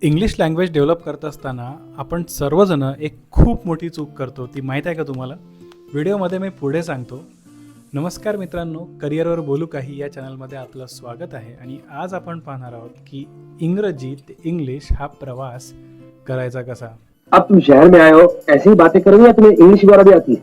English language develop करत असताना आपण सर्वजण एक खूप मोठी चूक करतो. ती माहीत आहे का तुम्हाला? व्हिडिओमध्ये मी पुढे सांगतो. नमस्कार मित्रांनो, करिअरवर बोलू काही या चॅनलमध्ये आपलं स्वागत आहे. आणि आज आपण पाहणार आहोत की इंग्रजी ते इंग्लिश हा प्रवास करायचा कसा. अब तुम शहर में आए हो, ऐसी ही बातें करोगे या तुम्हें इंग्लिश वगैरह भी आती है?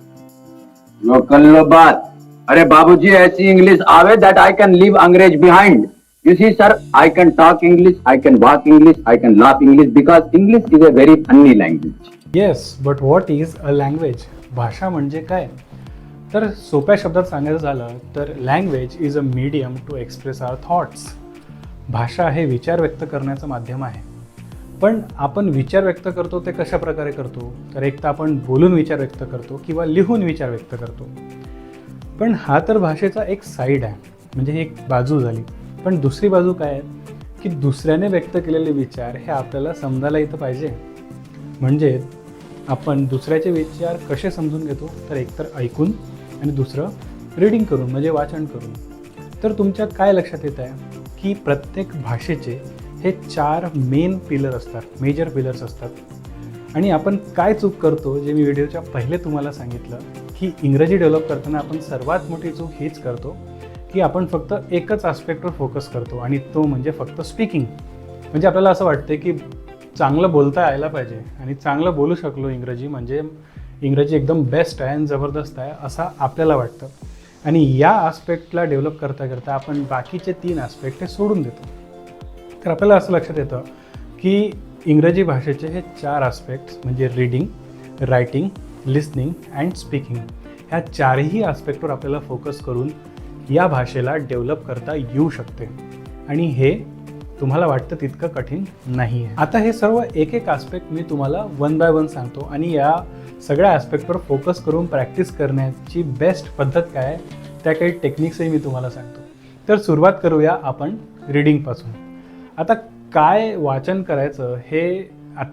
जो कर लो बात। अरे बाबूजी, ऐसी इंग्लिश आवे दैट आई कैन लीव अंग्रेज behind. You see sir, I can talk English, I can walk English, I can laugh English because English is a very funny language. Yes, but what is a language? भाषा म्हणजे काय? तर सोप्या शब्दात सांगायचं झालं तर language is a medium to express our thoughts. भाषा हे विचार व्यक्त करण्याचं माध्यम आहे. पण आपण विचार व्यक्त करतो ते कशा प्रकारे करतो? तर एक तर आपण बोलून विचार व्यक्त करतो किंवा लिहून विचार व्यक्त करतो. पण हा तर भाषेचा एक साईड आहे, म्हणजे ही एक बाजू झाली. पण दुसरी बाजू काय आहे की दुसऱ्याने व्यक्त केलेले विचार हे आपल्याला समजायला इथं पाहिजे. म्हणजे आपण दुसऱ्याचे विचार कसे समजून घेतो? तर एकतर ऐकून आणि दुसरं रीडिंग करून, म्हणजे वाचन करून. तर तुमच्या काय लक्षात येत आहे की प्रत्येक भाषेचे हे 4 मेन पिलर असतात, मेजर पिलर्स असतात. आणि आपण काय चूक करतो, जे मी व्हिडिओच्या पहिले तुम्हाला सांगितलं की इंग्रजी डेव्हलप करताना आपण सर्वात मोठी चूक हीच करतो की आपण फक्त एकच आस्पेक्टवर फोकस करतो आणि तो म्हणजे फक्त स्पीकिंग. म्हणजे आपल्याला असं वाटतं की चांगलं बोलता यायला पाहिजे आणि चांगलं बोलू शकलो इंग्रजी म्हणजे इंग्रजी एकदम बेस्ट आहे आणि जबरदस्त आहे असं आपल्याला वाटतं. आणि या आस्पेक्टला डेव्हलप करता करता आपण बाकीचे 3 आस्पेक्ट हे सोडून देतो. तर आपल्याला असं लक्षात येतं की इंग्रजी भाषेचे हे 4 आस्पेक्ट्स म्हणजे reading, writing, listening and speaking, ह्या 4ही आस्पेक्टवर आपल्याला फोकस करून या भाषेला डेव्हलप करता येऊ शकते. आणि हे तुम्हाला वाटतं तितकं कठीण नाही आहे. आता हे सर्व एक एक आस्पेक्ट मी तुम्हाला 1 बाय 1 सांगतो आणि या सगळ्या आस्पेक्टवर फोकस करून प्रॅक्टिस करण्याची बेस्ट पद्धत काय आहे, त्या काही टेक्निक्सही मी तुम्हाला सांगतो. तर सुरुवात करूया आपण रीडिंगपासून. आता काय वाचन करायचं हे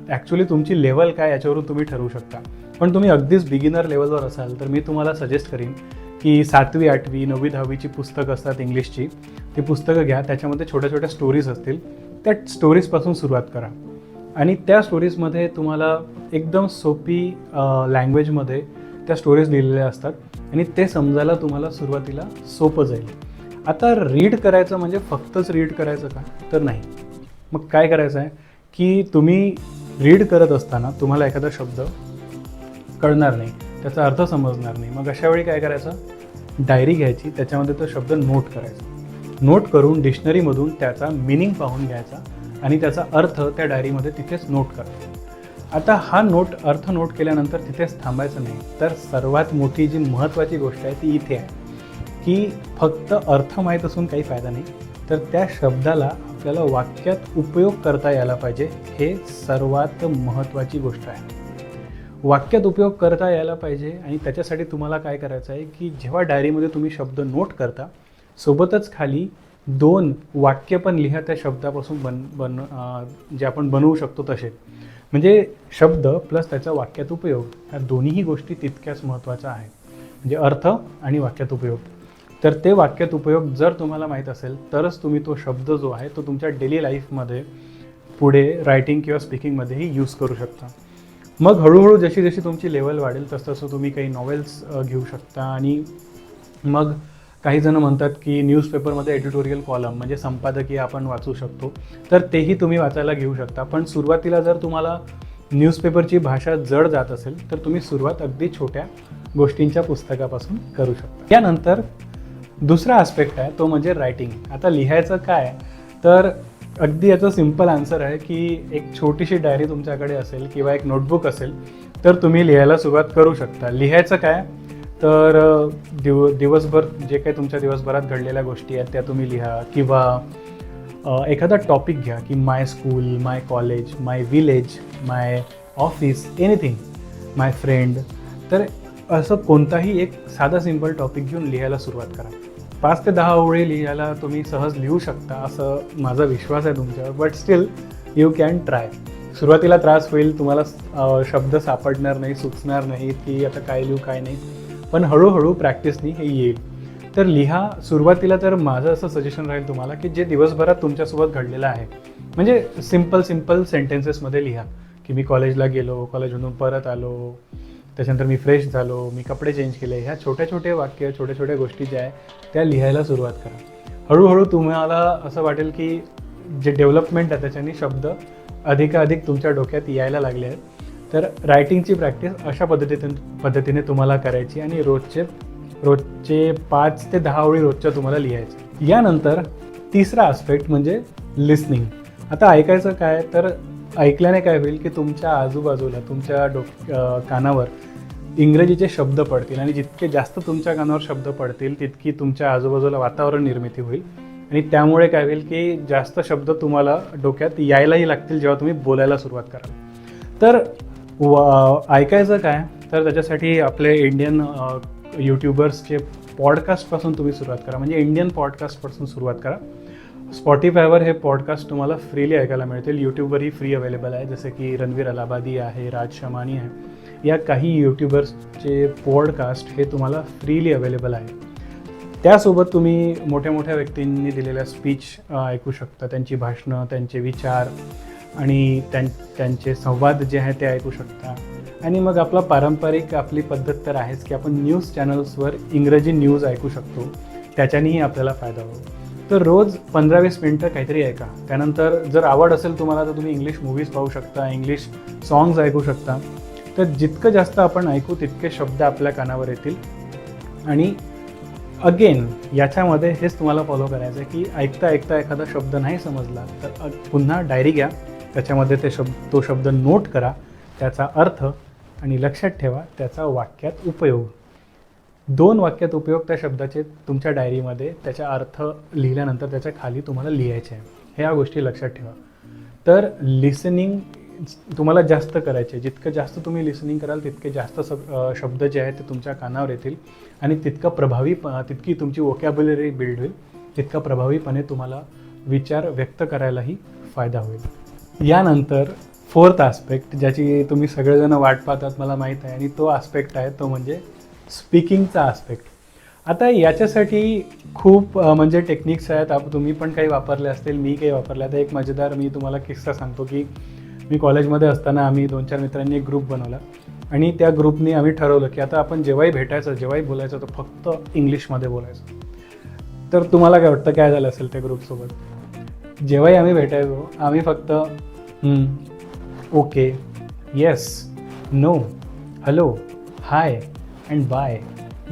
ॲक्च्युली तुमची लेवल काय याच्यावरून तुम्ही ठरवू शकता. पण तुम्ही अगदीच बिगिनर लेवलवर असाल तर मी तुम्हाला सजेस्ट करीन की 7वी, 8वी, 9वी, 10वीची पुस्तकं असतात इंग्लिशची, ती पुस्तकं घ्या. त्याच्यामध्ये छोट्या छोट्या स्टोरीज असतील, त्या स्टोरीजपासून सुरुवात करा. आणि त्या स्टोरीजमध्ये तुम्हाला एकदम सोपी लँग्वेजमध्ये त्या स्टोरीज लिहिलेल्या असतात आणि ते समजायला तुम्हाला सुरुवातीला सोपं जाईल. आता रीड करायचं म्हणजे फक्तच रीड करायचं का? तर नाही. मग काय करायचं आहे की तुम्ही रीड करत असताना तुम्हाला एखादा शब्द कळणार नाही, त्याचा अर्थ समजणार नाही. मग अशा वेळी काय करायचं? डायरी घ्यायची, त्याच्यामध्ये तो शब्द नोट करायचा. नोट करून डिक्शनरीमधून त्याचा मिनिंग पाहून घ्यायचा आणि त्याचा अर्थ त्या डायरीमध्ये तिथेच नोट करायचा. आता हा अर्थ नोट केल्यानंतर तिथेच थांबायचं नाही. तर सर्वात मोठी जी महत्त्वाची गोष्ट आहे ती इथे आहे की फक्त अर्थ माहीत असून काही फायदा नाही, तर त्या शब्दाला आपल्याला वाक्यात उपयोग करता यायला पाहिजे. हे सर्वात महत्त्वाची गोष्ट आहे. वाक्यात उपयोग करता यायला पाहिजे आणि त्याच्यासाठी तुम्हाला काय करायचं आहे की जेव्हा डायरीमध्ये तुम्ही शब्द नोट करता, सोबतच खाली 2 वाक्य पण लिहा त्या शब्दापासून जे आपण बनवू शकतो तसे. म्हणजे शब्द प्लस त्याचा वाक्यात उपयोग, ह्या दोन्हीही गोष्टी तितक्याच महत्त्वाच्या आहेत. म्हणजे अर्थ आणि वाक्यात उपयोग. तर ते वाक्यात उपयोग जर तुम्हाला माहीत असेल तरच तुम्ही तो शब्द जो आहे तो तुमच्या डेली लाईफमध्ये पुढे रायटिंग किंवा स्पीकिंगमध्येही यूज करू शकता. मग हळूहळू जशी जशी तुमची लेवल वाढेल तसं तुम्ही काही नॉवेल्स घेऊ शकता. आणि मग काही जण म्हणतात की न्यूजपेपरमध्ये एडिटोरियल कॉलम म्हणजे संपादकीय आपण वाचू शकतो, तर तेही तुम्ही वाचायला घेऊ शकता. पण सुरुवातीला जर तुम्हाला न्यूजपेपरची भाषा जड जात असेल तर तुम्ही सुरुवात अगदी छोट्या गोष्टींच्या पुस्तकापासून करू शकता. त्यानंतर दुसरा आस्पेक्ट आहे तो म्हणजे रायटिंग. आता लिहायचं काय? तर अगदी याचं सिम्पल आन्सर आहे की एक छोटीशी डायरी तुमच्याकडे असेल किंवा एक नोटबुक असेल तर तुम्ही लिहायला सुरुवात करू शकता. लिहायचं काय? तर दिवसभर जे काही तुमच्या दिवसभरात घडलेल्या गोष्टी आहेत त्या तुम्ही लिहा. किंवा एखादा टॉपिक घ्या की माय स्कूल, माय कॉलेज, माय विलेज, माय ऑफिस, एनिथिंग, माय फ्रेंड. तर असं कोणताही एक साधा सिम्पल टॉपिक घेऊन लिहायला सुरुवात करा. 5 ते 10 ओळी लिहायला तुम्ही सहज लिहू शकता असं माझा विश्वास आहे तुमच्यावर. But still you can try. सुरुवातीला त्रास होईल, तुम्हाला शब्द सापडणार नाही, सुचणार नाही की आता काय लिहू काय नाही. पण हळूहळू प्रॅक्टिसनी हे येईल. तर लिहा सुरुवातीला. तर माझं असं सजेशन राहील तुम्हाला की जे दिवसभरात तुमच्यासोबत घडलेलं आहे म्हणजे सिम्पल सेंटेन्सेसमध्ये लिहा की मी कॉलेजला गेलो, कॉलेजमधून परत आलो, त्याच्यानंतर मी फ्रेश झालो, मी कपडे चेंज केले. ह्या छोटे वाक्य, छोट्या गोष्टी ज्या आहे त्या लिहायला सुरुवात करा. हळूहळू तुम्हाला असं वाटेल की जे डेव्हलपमेंट आहे त्याच्याने शब्द अधिकाधिक तुमच्या डोक्यात यायला लागले आहेत. तर रायटिंगची प्रॅक्टिस अशा पद्धतीने तुम्हाला करायची आणि रोजचे 5 ते 10 ओळी रोजच्या तुम्हाला लिहायचे. यानंतर तिसरा आस्पेक्ट म्हणजे लिसनिंग. आता ऐकायचं काय, तर ऐकल्याने काय होईल की तुमच्या आजूबाजूला तुमच्या कानावर इंग्रजीचे शब्द पडतील आणि जितके जास्त तुमच्या कानावर शब्द पडतील तितकी तुमच्या आजूबाजूला वातावरण निर्मिती होईल आणि त्यामुळे काय होईल की जास्त शब्द तुम्हाला डोक्यात यायलाही लागतील जेव्हा तुम्ही बोलायला सुरुवात कराल. तर ऐकायचं काय, तर त्याच्यासाठी आपले इंडियन यूट्यूबर्सचे पॉडकास्टपासून तुम्ही सुरुवात करा. म्हणजे इंडियन पॉडकास्टपासून सुरुवात करा. स्पॉटिफायवर हे पॉडकास्ट तुम्हाला फ्रीली ऐकायला मिळतील. यूट्यूबवरही फ्री अवेलेबल आहे, जसे की रणवीर अलाहाबादी आहे, राज शमानी आहे. या काही यूट्यूबर्सचे पॉडकास्ट हे तुम्हाला फ्रीली अवेलेबल आहे. त्यासोबत तुम्ही मोठ्या व्यक्तींनी दिलेल्या स्पीच ऐकू शकता, त्यांची भाषणं, त्यांचे विचार आणि त्यांचे संवाद जे आहे ते ऐकू शकता. आणि मग आपली पद्धत तर आहेच की आपण न्यूज चॅनल्सवर इंग्रजी न्यूज ऐकू शकतो, त्याच्यानेही आपल्याला फायदा होईल. तर रोज 15-20 मिनटं काहीतरी ऐका. त्यानंतर जर आवड असेल तुम्हाला तर तुम्ही इंग्लिश मूव्हीज पाहू शकता, इंग्लिश सॉंग्स ऐकू शकता. तर जितकं जास्त आपण ऐकू तितके शब्द आपल्या कानावर येतील. आणि अगेन याच्यामध्ये हेच तुम्हाला फॉलो करायचं आहे की ऐकता एखादा शब्द नाही समजला तर पुन्हा डायरी घ्या, त्याच्यामध्ये तो शब्द नोट करा, त्याचा अर्थ, आणि लक्षात ठेवा त्याचा वाक्यात उपयोग. 2 वाक्यात उपयोग त्या शब्दाचे तुमच्या डायरीमध्ये त्याचा अर्थ लिहिल्यानंतर त्याच्या खाली तुम्हाला लिहायचे आहे. ह्या गोष्टी लक्षात ठेवा. तर लिसनिंग तुम्हाला जास्त करायचे. जितकं जास्त तुम्ही लिसनिंग कराल तितके जास्त शब्द जे आहेत ते तुमच्या कानावर येतील आणि तितकी तुमची वोकॅब्युलरी बिल्ड होईल, तितका प्रभावीपणे तुम्हाला विचार व्यक्त करायलाही फायदा होईल. यानंतर 4th आस्पेक्ट, ज्याची तुम्ही सगळेजण वाट पाहतात मला माहीत आहे, आणि तो आस्पेक्ट आहे तो म्हणजे स्पीकिंगचा आस्पेक्ट. आता याच्यासाठी खूप म्हणजे टेक्निक्स आहेत. तुम्ही पण काही वापरले असतील, मी काही वापरले. आता एक मजेदार मी तुम्हाला किस्सा सांगतो की मी कॉलेजमध्ये असताना आम्ही 2-4 मित्रांनी एक ग्रुप बनवला आणि त्या ग्रुपने आम्ही ठरवलं की आता आपण जेव्हाही भेटायचं, जेव्हाही बोलायचं तर फक्त इंग्लिशमध्ये बोलायचं. तर तुम्हाला काय वाटतं काय झालं असेल त्या ग्रुपसोबत? जेव्हाही आम्ही भेटायचो आम्ही फक्त okay, yes, no, hello, hi and bye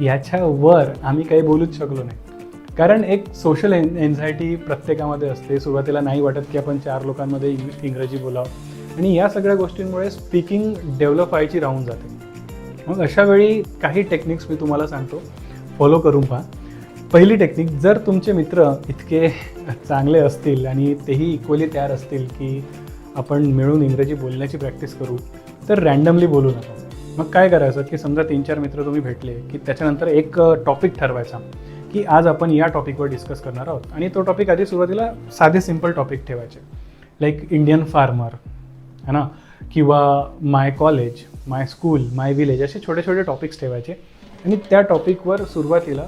याच्यावर आम्ही काही बोलूच शकलो नाही. कारण एक सोशल एन्झायटी प्रत्येकामध्ये असते. सुरुवातीला नाही वाटत की आपण 4 लोकांमध्ये इंग्रजी बोलावं आणि या सगळ्या गोष्टींमुळे स्पीकिंग डेव्हलप व्हायची राहून जाते. मग अशा वेळी काही टेक्निक्स मी तुम्हाला सांगतो, फॉलो करून पहा. पहिली टेक्निक, जर तुमचे मित्र इतके चांगले असतील आणि तेही इक्वली तयार असतील की आपण मिळून इंग्रजी बोलण्याची प्रॅक्टिस करू, तर रँडमली बोलू नका. मग काय करायचं की समजा 3-4 मित्र तुम्ही भेटले की त्याच्यानंतर एक टॉपिक ठरवायचा की आज आपण या टॉपिकवर डिस्कस करणार आहोत. आणि तो टॉपिक आधी सुरुवातीला साधे सिम्पल टॉपिक ठेवायचे, लाईक इंडियन फार्मर है ना, किंवा माय कॉलेज, माय स्कूल, माय विलेज, असे छोटे टॉपिक्स ठेवायचे आणि त्या टॉपिकवर सुरुवातीला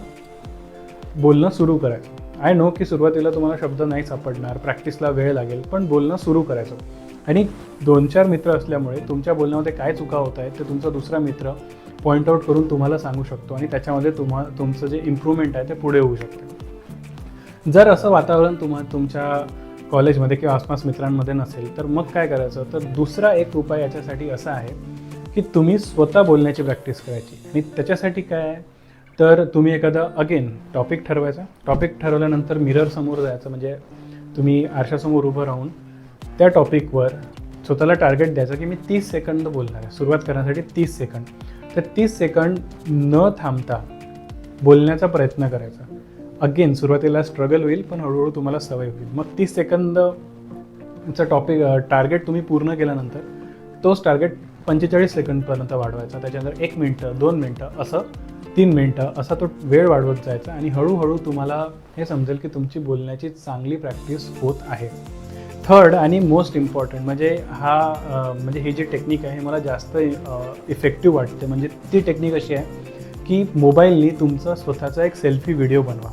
बोलणं सुरू करायचं. आय नो की सुरुवातीला तुम्हाला शब्द नाही सापडणार, प्रॅक्टिसला वेळ लागेल, पण बोलणं सुरू करायचं. आणि 2-4 मित्र असल्यामुळे तुमच्या बोलण्यामध्ये काय चुका होत आहेत ते तुमचा दुसरा मित्र पॉईंट आऊट करून तुम्हाला सांगू शकतो आणि त्याच्यामध्ये तुमचं जे इम्प्रूव्हमेंट आहे ते पुढे होऊ शकते. जर असं वातावरण तुमच्या कॉलेजमध्ये किंवा आसपास मित्रांमध्ये नसेल तर मग काय करायचं, तर दुसरा एक उपाय याच्यासाठी असा आहे की तुम्ही स्वतः बोलण्याची प्रॅक्टिस करायची. आणि त्याच्यासाठी काय आहे, तर तुम्ही एखादा टॉपिक ठरवायचा. टॉपिक ठरवल्यानंतर मिरर समोर जायचं, म्हणजे तुम्ही आरशासमोर उभं राहून त्या टॉपिकवर स्वतःला टार्गेट द्यायचं की मी 30 सेकंद बोलणार आहे. सुरुवात करण्यासाठी 30 सेकंद. तर 30 सेकंड न थांबता बोलण्याचा प्रयत्न करायचा. सुरुवातीला स्ट्रगल होईल, पण हळूहळू तुम्हाला सवय होईल. मग 30 सेकंदचा टार्गेट तुम्ही पूर्ण केल्यानंतर तोच टार्गेट 45 सेकंडपर्यंत वाढवायचा. त्याच्यानंतर 1 मिनटं, 2 मिनटं, असं 3 मिनटं, असा तो वेळ वाढवत जायचा आणि हळूहळू तुम्हाला हे समजेल की तुमची बोलण्याची चांगली प्रॅक्टिस होत आहे. थर्ड आणि मोस्ट इम्पॉर्टंट म्हणजे ही जी टेक्निक आहे मला जास्त इफेक्टिव्ह वाटते. म्हणजे ती टेक्निक अशी आहे की मोबाईलनी तुमचा स्वतःचा एक सेल्फी व्हिडिओ बनवा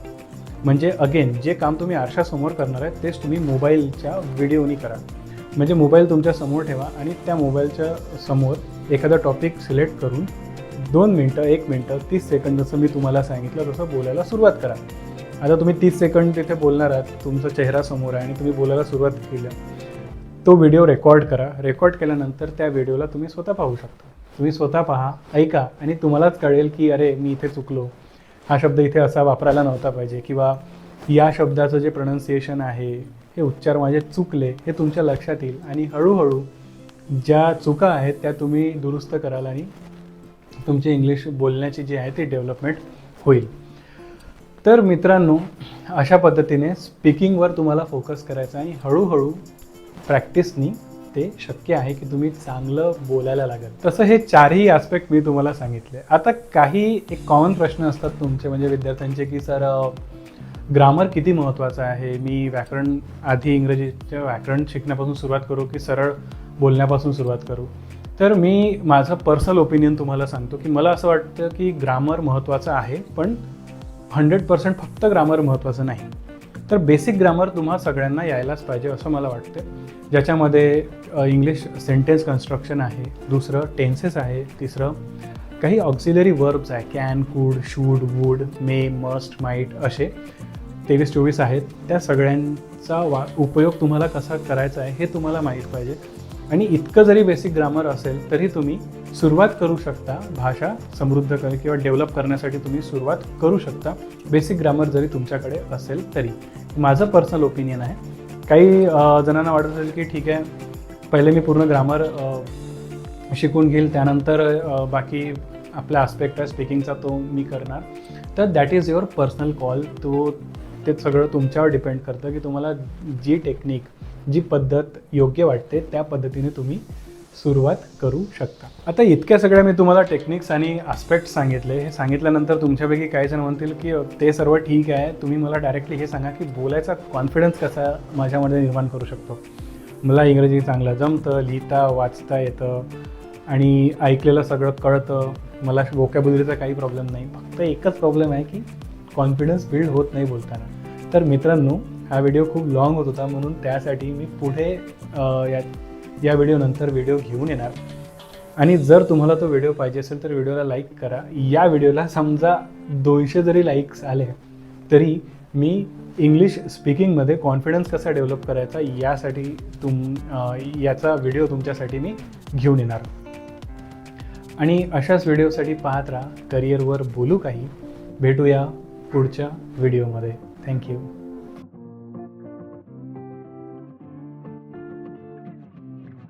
म्हणजे अगेन जे काम तुम्ही आरशासमोर करणार आहे तेच तुम्ही मोबाईलच्या व्हिडिओनी करा. म्हणजे मोबाईल तुमच्या समोर ठेवा आणि त्या मोबाईलच्या समोर एखादा टॉपिक सिलेक्ट करून 2 मिनटं, 1 मिनटं, 30 सेकंद जसं मी तुम्हाला सांगितलं तसं बोलायला सुरुवात करा. आता तुम्ही 30 सेकंद तिथे बोलणार आहात, तुमचा चेहरा समोर आहे आणि तुम्ही बोलायला सुरुवात केली. तो व्हिडिओ रेकॉर्ड करा. रेकॉर्ड केल्यानंतर त्या व्हिडिओला तुम्ही स्वतः पाहू शकता. तुम्ही स्वतः पहा, ऐका आणि तुम्हालाच कळेल की अरे मी इथे चुकलो, हा शब्द इथे असा वापरायला नव्हता पाहिजे, किंवा या शब्दाचं जे प्रोनन्सिएशन आहे, हे उच्चार माझे चुकले, हे तुमच्या लक्षात येईल आणि हळूहळू ज्या चुका आहेत त्या तुम्ही दुरुस्त कराल आणि तुमची इंग्लिश बोलण्याची जी आहे ती डेव्हलपमेंट होईल. तर मित्रांनो, अशा पद्धतीने स्पीकिंगवर तुम्हाला फोकस करायचा आणि हळूहळू प्रॅक्टिसनी ते शक्य आहे की तुम्ही चांगलं बोलायला लागेल. तसं हे 4ही ॲस्पेक्ट मी तुम्हाला सांगितले. आता काही एक कॉमन प्रश्न असतात तुमचे म्हणजे विद्यार्थ्यांचे की सर ग्रामर किती महत्त्वाचं आहे, मी व्याकरण आधी इंग्रजीचं व्याकरण शिकण्यापासून सुरुवात करू की सरळ बोलण्यापासून सुरुवात करू. तर मी माझं पर्सनल ओपिनियन तुम्हाला सांगतो की मला असं वाटतं की ग्रामर महत्त्वाचं आहे, पण 100% फक्त ग्रामर महत्त्वाचं नाही. तर बेसिक ग्रामर तुम्हा सगळ्यांना यायलाच पाहिजे असं मला वाटतं, ज्याच्यामध्ये इंग्लिश सेंटेन्स कन्स्ट्रक्शन आहे, दुसरं टेन्सेस आहे, तिसरं काही ऑक्सिलरी वर्ब्स आहे, can, could, should, would, may, must, might असे 23-24 आहेत. त्या सगळ्यांचा उपयोग तुम्हाला कसा करायचा आहे हे तुम्हाला माहीत पाहिजे. आणि इतकं जरी बेसिक ग्रामर असेल तरी तुम्ही सुरुवात करू शकता भाषा समृद्ध किंवा डेव्हलप करण्यासाठी तुम्ही सुरुवात करू शकता, बेसिक ग्रामर जरी तुमच्याकडे असेल तरी. माझं पर्सनल ओपिनियन आहे. काही जणांना वाटत असेल की ठीक आहे, पहिले मी पूर्ण ग्रामर शिकून घेईल, त्यानंतर बाकी आपला आस्पेक्ट आहे स्पीकिंगचा तो मी करणार. तर that is your personal call. ते सगळं तुमच्यावर डिपेंड करतं की तुम्हाला जी टेक्निक, जी पद्धत योग्य वाटते त्या पद्धतीने तुम्ही सुरुवात करू शकता. आता इतक्या सगळ्या मी तुम्हाला टेक्निक्स आणि आस्पेक्ट सांगितले. हे सांगितल्यानंतर तुमच्यापैकी काही जण म्हणतील की ते सर्व ठीक आहे, तुम्ही मला डायरेक्टली हे सांगा की बोलायचा कॉन्फिडन्स कसा माझ्यामध्ये निर्माण करू शकतो. मला इंग्रजी चांगलं जमतं, लिहिता वाचता येतं आणि ऐकलेलं सगळं कळतं, मला वोकॅब्युलरीचा काही प्रॉब्लेम नाही. फक्त एकच प्रॉब्लेम आहे की कॉन्फिडन्स बिल्ड होत नाही बोलताना. तर मित्रांनो, हा व्हिडिओ खूप लाँग होत होता, म्हणून त्यासाठी मी पुढे या व्हिडिओनंतर व्हिडिओ घेऊन येणार. आणि जर तुम्हाला तो व्हिडिओ पाहिजे असेल तर व्हिडिओला लाईक करा. या व्हिडिओला समजा 200 जरी लाईक्स आले तरी मी इंग्लिश स्पीकिंगमध्ये कॉन्फिडन्स कसा डेव्हलप करायचा यासाठी याचा व्हिडिओ तुमच्यासाठी मी घेऊन येणार. आणि अशाच व्हिडिओसाठी पाहत राहा करिअरवर बोलू काही. भेटूया पुढच्या व्हिडिओमध्ये. थँक्यू.